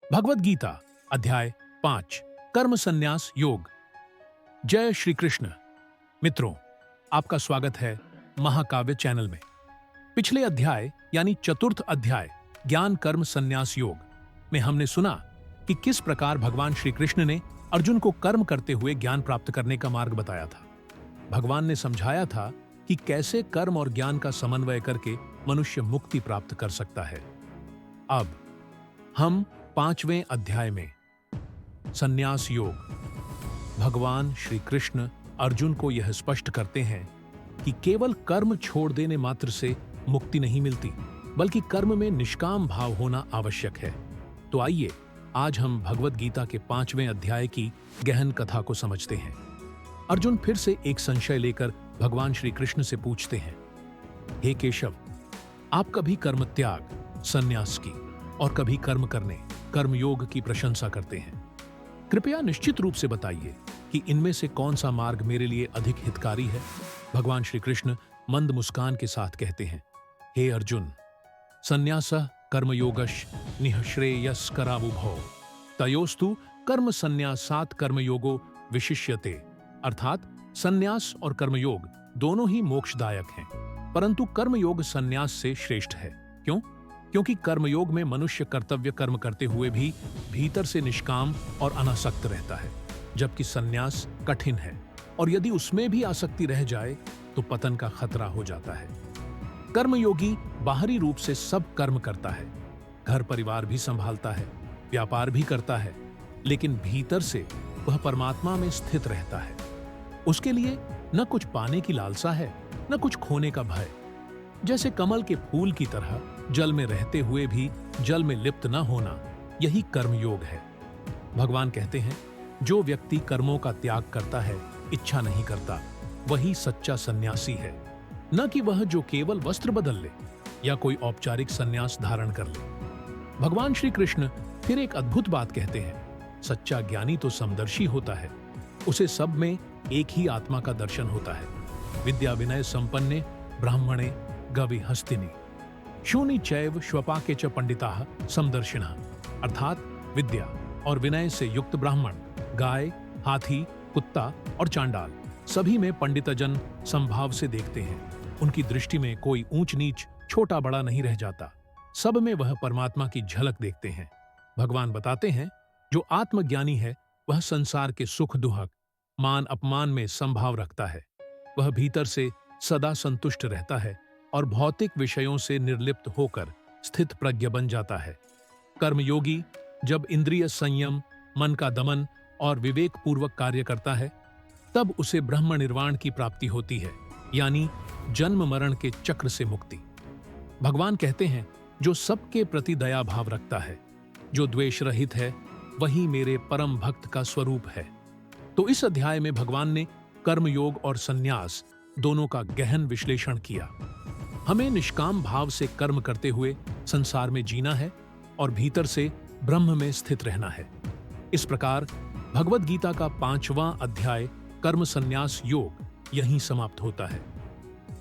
भगवद गीता अध्याय 5 कर्म संन्यास योग। जय श्री कृष्ण। मित्रों, आपका स्वागत है महाकाव्य चैनल में। पिछले अध्याय यानी चतुर्थ अध्याय ज्ञान कर्म संन्यास योग में हमने सुना कि किस प्रकार भगवान श्री कृष्ण ने अर्जुन को कर्म करते हुए ज्ञान प्राप्त करने का मार्ग बताया था। भगवान ने समझाया था कि कैसे कर्म और ज्ञान का समन्वय करके मनुष्य मुक्ति प्राप्त कर सकता है। अब हम 5वें अध्याय में संन्यास योग भगवान श्री कृष्ण अर्जुन को यह स्पष्ट करते हैं कि केवल कर्म छोड़ देने मात्र से मुक्ति नहीं मिलती, बल्कि कर्म में निष्काम भाव होना आवश्यक है। तो आइए आज हम भगवद गीता के 5वें अध्याय की गहन कथा को समझते हैं। अर्जुन फिर से एक संशय लेकर भगवान श्री कृष्ण से पूछते हैं, हे केशव, आप कभी कर्म त्याग संन्यास की और कभी कर्म करने कर्मयोग की प्रशंसा करते हैं। कृपया निश्चित रूप से बताइए कि इनमें से कौन सा मार्ग मेरे लिए अधिक हितकारी है। भगवान श्री कृष्ण मंद मुस्कान के साथ कहते हैं, हे अर्जुन, संन्यासः कर्मयोगश निःश्रेयस्करावुभौ तयोस्तु कर्म संन्यासात् कर्मयोगो विशिष्यते। अर्थात संन्यास और कर्मयोग दोनों ही मोक्षदायक हैं, परंतु कर्मयोग संन्यास से श्रेष्ठ है। क्यों? क्योंकि कर्मयोग में मनुष्य कर्तव्य कर्म करते हुए भी भीतर से निष्काम और अनासक्त रहता है, जबकि संन्यास कठिन है और यदि उसमें भी आसक्ति रह जाए तो पतन का खतरा हो जाता है। कर्मयोगी बाहरी रूप से सब कर्म करता है, घर परिवार भी संभालता है, व्यापार भी करता है, लेकिन भीतर से वह परमात्मा में स्थित रहता है। उसके लिए न कुछ पाने की लालसा है, न कुछ खोने का भय। जैसे कमल के फूल की तरह जल में रहते हुए भी जल में लिप्त न होना, यही कर्मयोग है। भगवान कहते हैं, जो व्यक्ति कर्मों का त्याग करता है, इच्छा नहीं करता, वही सच्चा सन्यासी है, न कि वह जो केवल वस्त्र बदल ले या कोई औपचारिक सन्यास धारण कर ले। भगवान श्री कृष्ण फिर एक अद्भुत बात कहते हैं, सच्चा ज्ञानी तो समदर्शी होता है, उसे सब में एक ही आत्मा का दर्शन होता है। विद्या विनय संपन्ने ब्राह्मणे गवि हस्तिनी शूनि चैव श्वपाके च पंडिताः समदर्शिनः। अर्थात विद्या और विनय से युक्त ब्राह्मण, गाय, हाथी, कुत्ता और चांडाल सभी में पंडितजन संभाव से देखते हैं। उनकी दृष्टि में कोई ऊंच नीच छोटा बड़ा नहीं रह जाता, सब में वह परमात्मा की झलक देखते हैं। भगवान बताते हैं, जो आत्मज्ञानी है वह संसार के सुख दुहक मान अपमान में संभाव रखता है। वह भीतर से सदा संतुष्ट रहता है और भौतिक विषयों से निर्लिप्त होकर स्थित प्रज्ञ बन जाता है। कर्मयोगी जब इंद्रिय संयम, मन का दमन और विवेक पूर्वक कार्य करता है, तब उसे ब्रह्म निर्वाण की प्राप्ति होती है, यानी जन्म मरण के चक्र से मुक्ति। भगवान कहते हैं, जो सबके प्रति दया भाव रखता है, जो द्वेष रहित है, वही मेरे परम भक्त का स्वरूप है। तो इस अध्याय में भगवान ने कर्मयोग और संन्यास दोनों का गहन विश्लेषण किया। हमें निष्काम भाव से कर्म करते हुए संसार में जीना है और भीतर से ब्रह्म में स्थित रहना है। इस प्रकार भगवद गीता का 5वां अध्याय कर्म संन्यास योग यहीं समाप्त होता है।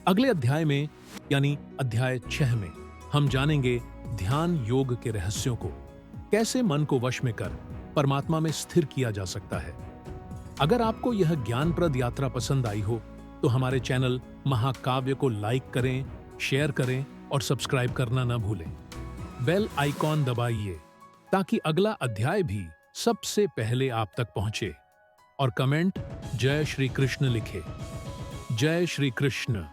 अगले अध्याय में यानी अध्याय 6 में हम जानेंगे ध्यान योग के रहस्यों को, कैसे मन को वश में कर परमात्मा में स्थिर किया जा सकता है। अगर आपको यह ज्ञानप्रद यात्रा पसंद आई हो तो हमारे चैनल महाकाव्य को लाइक करें, शेयर करें और सब्सक्राइब करना न भूलें। बेल आइकॉन दबाइए ताकि अगला अध्याय भी सबसे पहले आप तक पहुंचे। और कमेंट जय श्री कृष्ण लिखें। जय श्री कृष्ण।